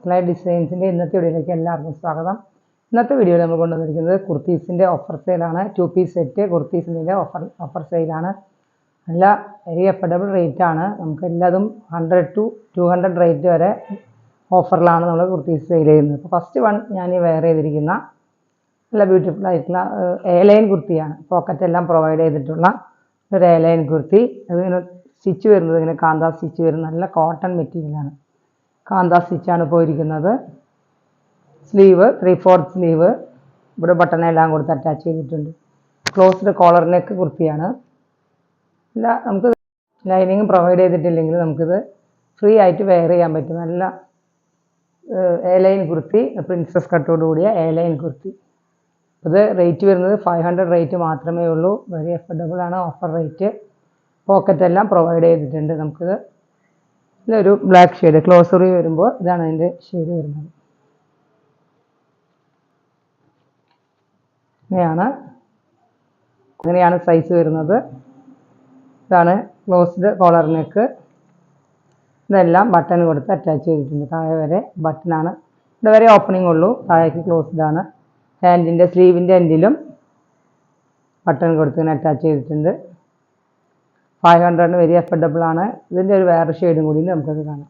മക്കളായ ഡിസൈൻസിൻ്റെ ഇന്നത്തെ വീഡിയോയിലേക്ക് എല്ലാവർക്കും സ്വാഗതം. ഇന്നത്തെ വീഡിയോയിൽ നമ്മൾ കൊണ്ടുവന്നിരിക്കുന്നത് കുർത്തീസിൻ്റെ ഓഫർ സെയിലാണ്. 2 പീസ് സെറ്റ് കുർത്തീസിൻ്റെ ഓഫർ സെയിലാണ്. നല്ല വെരി അഫോർഡബിൾ റേറ്റാണ്. നമുക്ക് എല്ലാതും 100 to 200 റേറ്റ് വരെ ഓഫറിലാണ് നമ്മൾ കുർത്തീസ് സെയിൽ ചെയ്യുന്നത്. അപ്പോൾ ഫസ്റ്റ് വൺ ഞാൻ വെയർ ചെയ്തിരിക്കുന്ന നല്ല ബ്യൂട്ടിഫുൾ ആയിട്ടുള്ള എയർലൈൻ കുർത്തിയാണ്. പോക്കറ്റ് എല്ലാം പ്രൊവൈഡ് ചെയ്തിട്ടുള്ള ഒരു എയർലൈൻ കുർത്തി. അതിങ്ങനെ സ്റ്റിച്ച് വരുന്നത് ഇങ്ങനെ കാന്താ സ്റ്റിച്ച് വരുന്ന നല്ല കോട്ടൺ മെറ്റീരിയലാണ്. കാന്താ സ്റ്റിച്ചാണ് പോയിരിക്കുന്നത്. സ്ലീവ് 3/4 സ്ലീവ്, ഇവിടെ ബട്ടണെല്ലാം കൊടുത്ത് അറ്റാച്ച് ചെയ്തിട്ടുണ്ട്. ക്ലോസ്ഡ് കോളർ നെക്ക് കുർത്തിയാണ്. അല്ല നമുക്ക് ലൈനിങ് പ്രൊവൈഡ് ചെയ്തിട്ടില്ലെങ്കിൽ നമുക്കിത് ഫ്രീ ആയിട്ട് വെയർ ചെയ്യാൻ പറ്റും. നല്ല എയർലൈൻ കുർത്തി, പ്രിൻസസ് കട്ടോട് കൂടിയ എയർലൈൻ കുർത്തി. ഇത് റേറ്റ് വരുന്നത് 500 റേറ്റ് മാത്രമേ ഉള്ളൂ. വെരി അഫോർഡബിൾ ആണ്, ഓഫർ റേറ്റ്. പോക്കറ്റെല്ലാം പ്രൊവൈഡ് ചെയ്തിട്ടുണ്ട്. നമുക്കിത് ഇതൊരു ബ്ലാക്ക് ഷെയ്ഡ് ക്ലോസറി വരുമ്പോൾ ഇതാണ് അതിൻ്റെ ഷെയ്ഡ് വരുന്നത്. ഇങ്ങനെയാണ് സൈസ് വരുന്നത്. ഇതാണ് ക്ലോസ്ഡ് കോളർ നെക്ക്. ഇതെല്ലാം ബട്ടൺ കൊടുത്ത് അറ്റാച്ച് ചെയ്തിട്ടുണ്ട്. താഴെ വരെ ബട്ടണാണ്, ഇവിടെ വരെ ഓപ്പണിംഗ് ഉള്ളൂ, താഴേക്ക് ക്ലോസ്ഡ് ആണ്. ഹാൻഡിൻ്റെ സ്ലീവിൻ്റെ എൻഡിലും ബട്ടൺ കൊടുത്ത് ഇങ്ങനെ അറ്റാച്ച് ചെയ്തിട്ടുണ്ട്. 500 വെരി അഫോർഡബിൾ ആണ്. ഇതിൻ്റെ ഒരു വേറെ ഷെയ്ഡും കൂടി നമുക്കത് കാണാം.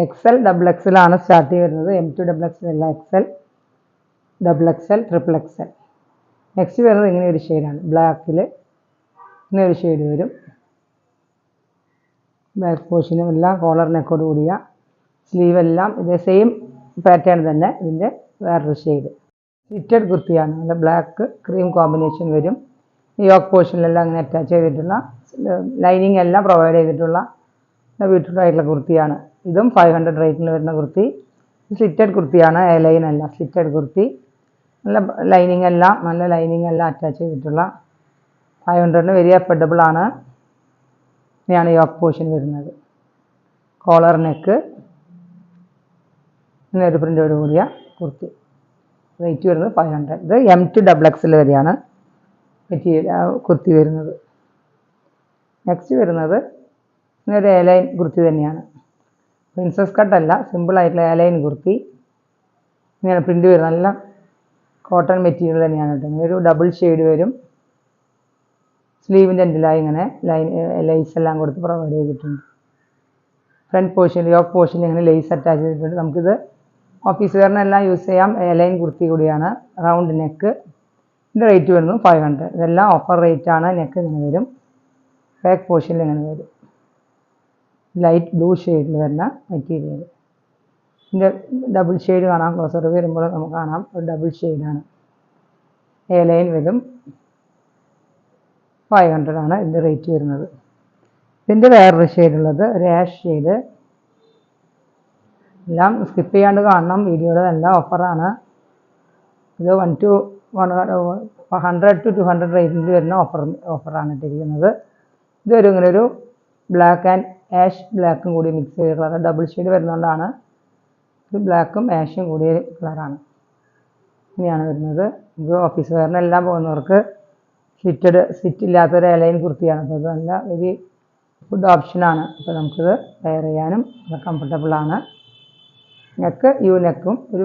XL XXL ആണ് സ്റ്റാർട്ട് വരുന്നത്. M2 XXL അല്ല, XL XXL XXL. നെക്സ്റ്റ് വരുന്നത് ഇങ്ങനെ ഒരു ഷെയ്ഡാണ്, ബ്ലാക്കിൽ ഇങ്ങനെ ഒരു ഷെയ്ഡ് വരും. ബാക്ക് പോർഷനും എല്ലാം കോളർ നെക്കോട് കൂടിയ, സ്ലീവ് എല്ലാം ഇതേ സെയിം പാറ്റേൺ തന്നെ. ഇതിൻ്റെ വേറൊരു ഷെയ്ഡ് ഫിറ്റഡ് കുർത്തിയാണ്. നല്ല ബ്ലാക്ക് ക്രീം കോമ്പിനേഷൻ വരും. യോക്ക് പോർഷനിലെല്ലാം അങ്ങനെ അറ്റാച്ച് ചെയ്തിട്ടുള്ള, ലൈനിങ് എല്ലാം പ്രൊവൈഡ് ചെയ്തിട്ടുള്ള ബ്യൂട്ടിഫുൾ ആയിട്ടുള്ള കുർത്തിയാണ്. ഇതും 500 റേറ്റിൽ വരുന്ന കുർത്തി. സ്ലിറ്റഡ് കുർത്തിയാണ്, എയർലൈൻ അല്ല, സ്ലിറ്റഡ് കുർത്തി. നല്ല ലൈനിങ് എല്ലാം അറ്റാച്ച് ചെയ്തിട്ടുള്ള 500 വെരി അഫോർഡബിൾ ആണ്. ഇങ്ങനെയാണ് യോക്ക് പോർഷൻ വരുന്നത്. കോളർ നെക്ക്, ഇങ്ങനെ ഒരു പ്രിൻ്റോട് കൂടിയ കുർത്തി. റേറ്റ് വരുന്നത് 500. ഇത് M2 XXL വരെയാണ് മെറ്റീരിയൽ കുർത്തി വരുന്നത്. നെക്സ്റ്റ് വരുന്നത് ഇങ്ങനൊരു എയർലൈൻ കുർത്തി തന്നെയാണ്. പ്രിൻസസ് കട്ടല്ല, സിമ്പിളായിട്ടുള്ള എയർലൈൻ കുർത്തി. ഇങ്ങനെ പ്രിൻ്റ് വരും, നല്ല കോട്ടൺ മെറ്റീരിയൽ തന്നെയാണ് കേട്ടോ. ഇങ്ങനെ ഒരു ഡബിൾ ഷെയ്ഡ് വരും. സ്ലീവിൻ്റെ എൻഡിലായി ഇങ്ങനെ ലൈസ് എല്ലാം കൊടുത്ത് പ്രൊവൈഡ് ചെയ്തിട്ടുണ്ട്. ഫ്രണ്ട് പോർഷനിൽ യോക്ക് പോർഷനിൽ ഇങ്ങനെ ലേസ് അറ്റാച്ച് ചെയ്തിട്ടുണ്ട്. നമുക്കിത് ഓഫീസ് വെയറിനെല്ലാം യൂസ് ചെയ്യാം. എയർലൈൻ കുർത്തി കൂടിയാണ്. Round neck. ഇതിൻ്റെ റേറ്റ് വരുന്നത് 500. ഇതെല്ലാം ഓഫർ റേറ്റ് ആണ്. നെക്ക് ഇങ്ങനെ വരും, ബാക്ക് പോർഷനിൽ ഇങ്ങനെ വരും. ലൈറ്റ് ബ്ലൂ ഷെയ്ഡിൽ വരുന്ന മെറ്റീരിയൽ. ഇതിൻ്റെ ഡബിൾ ഷെയ്ഡ് കാണാം, ക്ലോസർ വരുമ്പോൾ നമുക്ക് കാണാം. ഒരു ഡബിൾ ഷെയ്ഡാണ്. എയർലൈൻ വരും. 500 ആണ് ഇതിൻ്റെ റേറ്റ് വരുന്നത്. ഇതിൻ്റെ വേറൊരു ഷെയ്ഡുള്ളത് ഒരു ആഷ് ഷെയ്ഡ്. എല്ലാം സ്കിപ്പ് ചെയ്യാണ്ട് കാണണം, വീഡിയോയുടെ നല്ല ഓഫറാണ്. ഇത് 100 to 200 റേറ്റിൽ വരുന്ന ഓഫറാണ് ഇട്ടിരിക്കുന്നത്. ഇതൊരു ഇങ്ങനെ ഒരു ബ്ലാക്ക് ആൻഡ് ആഷ് ബ്ലാക്കും കൂടി മിക്സ് ചെയ്ത കളർ, ഡബിൾ ഷെയ്ഡ് വരുന്നതുകൊണ്ടാണ്. ഇത് ബ്ലാക്കും ആഷും കൂടിയ കളറാണ്. ഇങ്ങനെയാണ് വരുന്നത്. ഇത് ഓഫീസ് വെയറിനെല്ലാം പോകുന്നവർക്ക് സ്റ്റിറ്റ് ഇല്ലാത്തൊരു എയർലൈൻ കുർത്തിയാണ്. അപ്പോൾ ഇത് നല്ല വെരി ഗുഡ് ഓപ്ഷനാണ്. അപ്പോൾ നമുക്കിത് വെയർ ചെയ്യാനും നല്ല കംഫർട്ടബിളാണ്. നെക്ക് യു നെക്കും ഒരു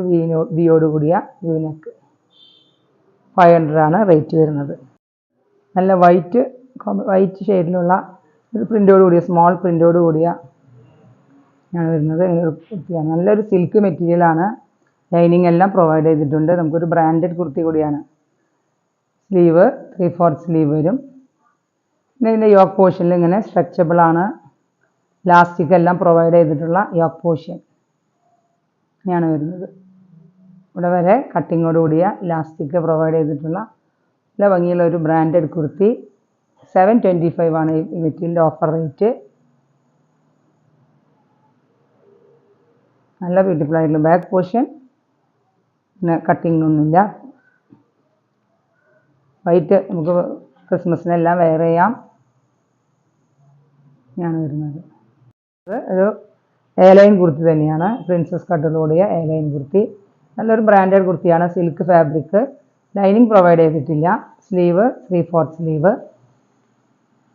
വിയോട് കൂടിയ യു നെക്ക്. 500 ആണ് റേറ്റ് വരുന്നത്. നല്ല വൈറ്റ് ഷെയ്ഡിലുള്ള ഒരു പ്രിൻ്റോട് കൂടിയ, സ്മോൾ പ്രിൻ്റോട് കൂടിയ ആണ് വരുന്നത്. കുർത്തിയാണ്, നല്ലൊരു സിൽക്ക് മെറ്റീരിയലാണ്. ലൈനിങ് എല്ലാം പ്രൊവൈഡ് ചെയ്തിട്ടുണ്ട്. നമുക്കൊരു ബ്രാൻഡഡ് കുർത്തി കൂടിയാണ്. സ്ലീവ് 3/4 സ്ലീവ് വരും. പിന്നെ ഇതിൻ്റെ യോക്ക് പോർഷനിൽ ഇങ്ങനെ സ്ട്രെച്ചബിൾ ആണ്. ലാസ്റ്റിക് എല്ലാം പ്രൊവൈഡ് ചെയ്തിട്ടുള്ള യോക്ക് പോർഷൻ ഇങ്ങനെയാണ് വരുന്നത്. ഇവിടെ വരെ കട്ടിങ്ങോട് കൂടിയ ലാസ്റ്റിക് പ്രൊവൈഡ് ചെയ്തിട്ടുള്ള നല്ല ഭംഗിയുള്ള ഒരു ബ്രാൻഡഡ് കുർത്തി. 725 ആണ് ഈ മെറ്റീരിയലിൻ്റെ ഓഫർ റേറ്റ്. നല്ല ബ്യൂട്ടിഫുൾ ആയിട്ടുള്ള ബാക്ക് പോർഷൻ, പിന്നെ കട്ടിങ് ഒന്നുമില്ല. വൈറ്റ് നമുക്ക് ക്രിസ്മസിനെല്ലാം വെയർ ചെയ്യാം. ഇങ്ങനെയാണ് വരുന്നത്. ഇത് ഒരു എയർലൈൻ കുർത്തി തന്നെയാണ്, പ്രിൻസസ് കട്ടോടുകൂടിയ എയർലൈൻ കുർത്തി. നല്ലൊരു ബ്രാൻഡഡ് കുർത്തിയാണ്, സിൽക്ക് ഫാബ്രിക്. ലൈനിങ് പ്രൊവൈഡ് ചെയ്തിട്ടില്ല. Sleeve 3/4 sleeve.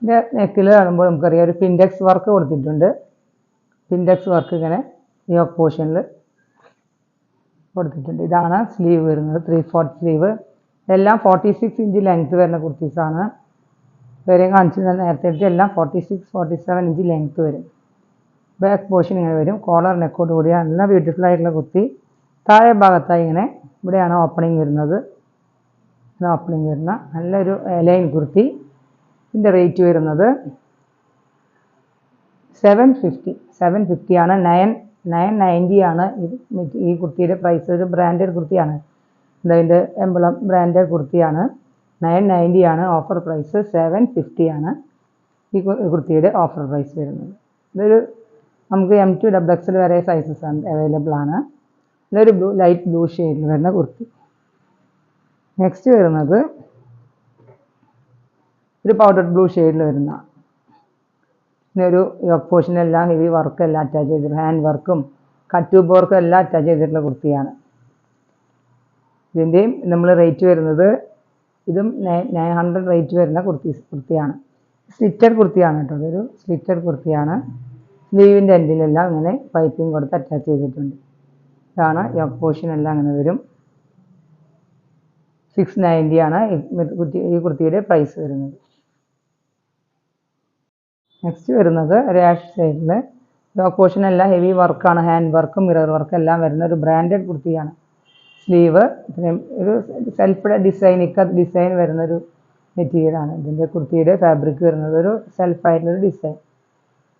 ഇതിൻ്റെ നെക്കിൽ കാണുമ്പോൾ നമുക്കറിയാം ഒരു പിൻഡെക്സ് വർക്ക് കൊടുത്തിട്ടുണ്ട്. പിൻഡെക്സ് വർക്ക് ഇങ്ങനെ യോക്ക് പോർഷനിൽ കൊടുത്തിട്ടുണ്ട്. ഇതാണ് സ്ലീവ് വരുന്നത്, 3/4 സ്ലീവ്. ഇതെല്ലാം 46 ഇഞ്ച് ലെങ്ത് വരുന്ന കുർത്തീസാണ്. വേറെയും കാണിച്ചു നേരത്തെ എടുത്ത് എല്ലാം 46, 47 ഇഞ്ച് ലെങ്ത് വരും. ബാക്ക് പോർഷൻ ഇങ്ങനെ വരും, കോളർ നെക്കോട് കൂടിയ നല്ല ബ്യൂട്ടിഫുൾ ആയിട്ടുള്ള കുർത്തി. താഴെ ഭാഗത്തായി ഇങ്ങനെ ഇവിടെയാണ് ഓപ്പണിങ് വരുന്നത്. ഓപ്പണിങ് വരുന്ന നല്ലൊരു ലൈൻ കുർത്തി. ഇതിൻ്റെ റേറ്റ് വരുന്നത് 750 ആണ്. 990 ആണ് ഈ കുർത്തിയുടെ പ്രൈസ്. ഒരു ബ്രാൻഡഡ് കുർത്തിയാണ്, ഇതിൻ്റെ എംബ്ലം ബ്രാൻഡഡ് കുർത്തിയാണ്. 990 ആണ് ഓഫർ പ്രൈസ്. 750 ആണ് ഈ കുർത്തിയുടെ ഓഫർ പ്രൈസ് വരുന്നത്. ഇതൊരു നമുക്ക് M2 XXL വരെ സൈസസ് അവൈലബിൾ ആണ്. ഇതൊരു ലൈറ്റ് ബ്ലൂ ഷെയ്ഡിൽ വരുന്ന കുർത്തി. നെക്സ്റ്റ് വരുന്നത് ഒരു പൗഡർ ബ്ലൂ ഷെയ്ഡിൽ വരുന്ന, ഒരു യോക്ക് പോർഷനെല്ലാം ഹെവി വർക്കെല്ലാം അറ്റാച്ച് ചെയ്തിട്ട് ഹാൻഡ് വർക്കും കട്ട് ടു വർക്കും എല്ലാം അറ്റാച്ച് ചെയ്തിട്ടുള്ള കുർത്തിയാണ്. ഇതിൻ്റെയും നമ്മൾ റേറ്റ് വരുന്നത്, ഇതും 900 റേറ്റ് വരുന്ന കുർത്തിയാണ്. സ്ലിറ്റഡ് കുർത്തിയാണ് കേട്ടോ, അതൊരു സ്ലിറ്റഡ് കുർത്തിയാണ്. സ്ലീവിൻ്റെ എൻഡിലെല്ലാം ഇങ്ങനെ പൈപ്പിംഗ് കൊടുത്ത് അറ്റാച്ച് ചെയ്തിട്ടുണ്ട്. ഇതാണ് യോക്ക് പോർഷൻ എല്ലാം അങ്ങനെ വരും. 690 ആണ് ഈ കുർത്തിയുടെ പ്രൈസ് വരുന്നത്. നെക്സ്റ്റ് വരുന്നത് ഒരു ആഷ് സൈഡിൽ യോക്ക് പോർഷൻ എല്ലാം ഹെവി വർക്കാണ്, ഹാൻഡ് വർക്കും മിറർ വർക്കും എല്ലാം വരുന്ന ഒരു ബ്രാൻഡഡ് കുർത്തിയാണ്. സ്ലീവ് ഒരു സെൽഫ് ഡിസൈൻ വരുന്നൊരു മെറ്റീരിയലാണ്. ഇതിൻ്റെ കുർത്തിയുടെ ഫാബ്രിക് വരുന്നത് ഒരു സെൽഫായിട്ടുള്ളൊരു ഡിസൈൻ,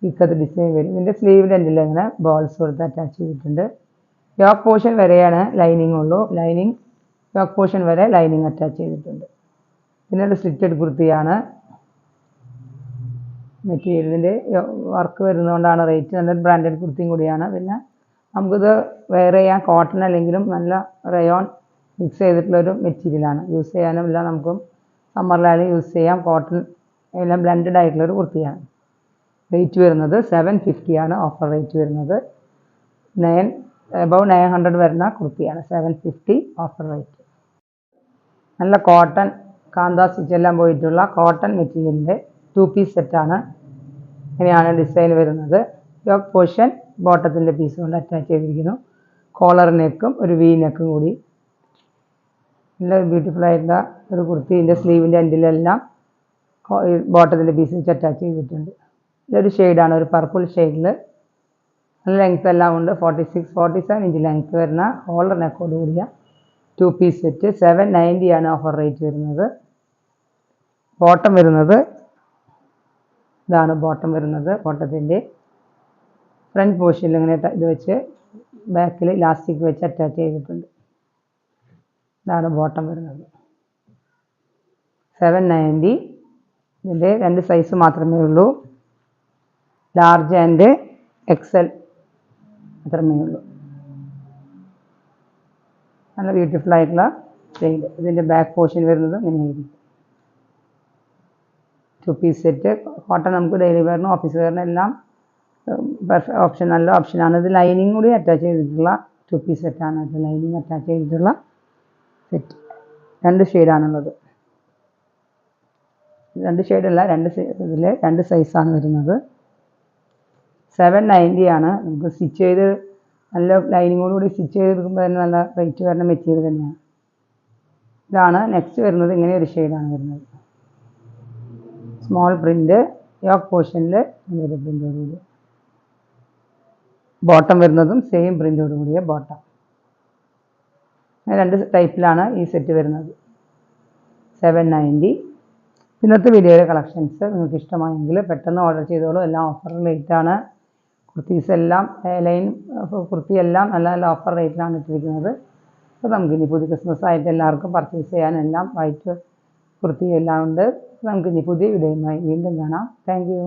ഇക്കത്ത് ഡിസൈൻ വരും. ഇതിൻ്റെ സ്ലീവിൻ്റെ എൻഡിൽ ഇങ്ങനെ ബോൾസ് കൊടുത്ത് അറ്റാച്ച് ചെയ്തിട്ടുണ്ട്. യോക്ക് പോർഷൻ വരെയാണ് ലൈനിങ് ഉള്ളൂ. യോക്ക് പോർഷൻ വരെ ലൈനിങ് അറ്റാച്ച് ചെയ്തിട്ടുണ്ട്. പിന്നെ ഒരു സ്ലിറ്റഡ് കുർത്തിയാണ്. മെറ്റീരിയലിൻ്റെ വർക്ക് വരുന്നതുകൊണ്ടാണ് റേറ്റ്. നല്ലൊരു ബ്രാൻഡഡ് കുർത്തിയും കൂടിയാണ്. പിന്നെ നമുക്കിത് വെയർ ചെയ്യാൻ കോട്ടൺ അല്ലെങ്കിലും നല്ല റയോൺ മിക്സ് ചെയ്തിട്ടുള്ളൊരു മെറ്റീരിയലാണ്. യൂസ് ചെയ്യാനും എല്ലാം നമുക്കും സമ്മറിലായാലും യൂസ് ചെയ്യാം. കോട്ടൺ എല്ലാം ബ്ലെൻഡഡ് ആയിട്ടുള്ളൊരു കുർത്തിയാണ്. റേറ്റ് വരുന്നത് 750 ആണ് ഓഫർ റേറ്റ് വരുന്നത്. above 900 വരുന്ന കുർത്തിയാണ്. 750 ഓഫർ റേറ്റ്. നല്ല കോട്ടൺ കാന്ത സ്റ്റിച്ച് എല്ലാം പോയിട്ടുള്ള കോട്ടൺ മെറ്റീരിയലിൻ്റെ 2 പീസ് സെറ്റാണ്. ഇങ്ങനെയാണ് ഡിസൈൻ വരുന്നത്. യോക്ക് പോർഷൻ ബോട്ടത്തിൻ്റെ പീസ് കൊണ്ട് അറ്റാച്ച് ചെയ്തിരിക്കുന്നു. കോളർ നെക്കും ഒരു വി നെക്കും കൂടി നല്ല ബ്യൂട്ടിഫുൾ ആയിട്ടുള്ള ഒരു കുർത്തി. ഇതിൻ്റെ സ്ലീവിൻ്റെ എൻഡിലെല്ലാം ബോട്ടത്തിൻ്റെ പീസ് വെച്ച് അറ്റാച്ച് ചെയ്തിട്ടുണ്ട്. ഇതൊരു ഷെയ്ഡാണ്, ഒരു പർപ്പിൾ ഷെയ്ഡിൽ. നല്ല ലെങ്ത് എല്ലാം ഉണ്ട്. 46, 47 ഇഞ്ച് ലെങ്ത് വരുന്ന കോളർ നെക്കോട് കൂടിയ 2 പീസ് സെറ്റ്. 790 ആണ് ഓഫർ റേറ്റ് വരുന്നത്. ബോട്ടം വരുന്നത് ഇതാണ്. ബോട്ടം വരുന്നത് ബോട്ടത്തിൻ്റെ ഫ്രണ്ട് പോർഷനിൽ ഇങ്ങനെ ഇത് വെച്ച് ബാക്കിൽ ഇലാസ്റ്റിക് വെച്ച് അറ്റാച്ച് ചെയ്തിട്ടുണ്ട്. ഇതാണ് ബോട്ടം വരുന്നത്. 790. ഇതിൻ്റെ 2 സൈസ് മാത്രമേ ഉള്ളൂ, ലാർജ് ആൻഡ് XL മാത്രമേ ഉള്ളൂ. നല്ല ബ്യൂട്ടിഫുൾ ആയിട്ടുള്ള ഷെയ്ഡ്. ഇതിൻ്റെ ബാക്ക് പോർഷൻ വരുന്നത് ഇങ്ങനെയായിരിക്കും. 2 പീസ് സെറ്റ്. കോട്ടൺ നമുക്ക് ഡെയിലി വെയറിനും ഓഫീസ് വെയറിനും എല്ലാം ഓപ്ഷൻ, നല്ല ഓപ്ഷനാണ്. ഇത് ലൈനിങ് കൂടി അറ്റാച്ച് ചെയ്തിട്ടുള്ള 2 പീസ് സെറ്റാണ്. ലൈനിങ് അറ്റാച്ച് ചെയ്തിട്ടുള്ള സെറ്റ്. 2 ഷെയ്ഡാണുള്ളത്. 2 ഷെയ്ഡല്ല, ഇതിൽ 2 സൈസാണ് വരുന്നത്. 790 ആണ്. നമുക്ക് സ്റ്റിച്ച് ചെയ്ത് നല്ല ലൈനിങ്ങോടുകൂടി സ്റ്റിച്ച് ചെയ്തെടുക്കുമ്പോൾ തന്നെ നല്ല റേറ്റ് വരുന്ന മെറ്റീരിയൽ തന്നെയാണ്. ഇതാണ് നെക്സ്റ്റ് വരുന്നത്. ഇങ്ങനെ ഒരു ഷെയ്ഡാണ് വരുന്നത്. Small print. യോക്ക് പോർഷനിൽ ഇങ്ങനൊരു പ്രിൻ്റോട് കൂടി. ബോട്ടം വരുന്നതും സെയിം പ്രിൻ്റോട് കൂടിയ ബോട്ടം. 2 ടൈപ്പിലാണ് ഈ സെറ്റ് വരുന്നത്. 790. ഇന്നത്തെ വീഡിയോയിലെ കളക്ഷൻസ് നിങ്ങൾക്ക് ഇഷ്ടമായെങ്കിൽ പെട്ടെന്ന് ഓർഡർ ചെയ്തോളൂ. എല്ലാം ഓഫർ റേറ്റാണ്. കുർത്തീസ് എല്ലാം ലൈൻ കുർത്തിയെല്ലാം നല്ല നല്ല ഓഫർ റേറ്റിലാണ് ഇട്ടിരിക്കുന്നത്. അപ്പോൾ നമുക്കിനി പുതിയ ക്രിസ്മസ് ആയിട്ട് എല്ലാവർക്കും പർച്ചേസ് ചെയ്യാൻ എല്ലാം വൈറ്റ് കുർത്തി എല്ലാം ഉണ്ട്. നമുക്കിനി പുതിയ വീഡിയോയുമായി വീണ്ടും കാണാം. Thank you.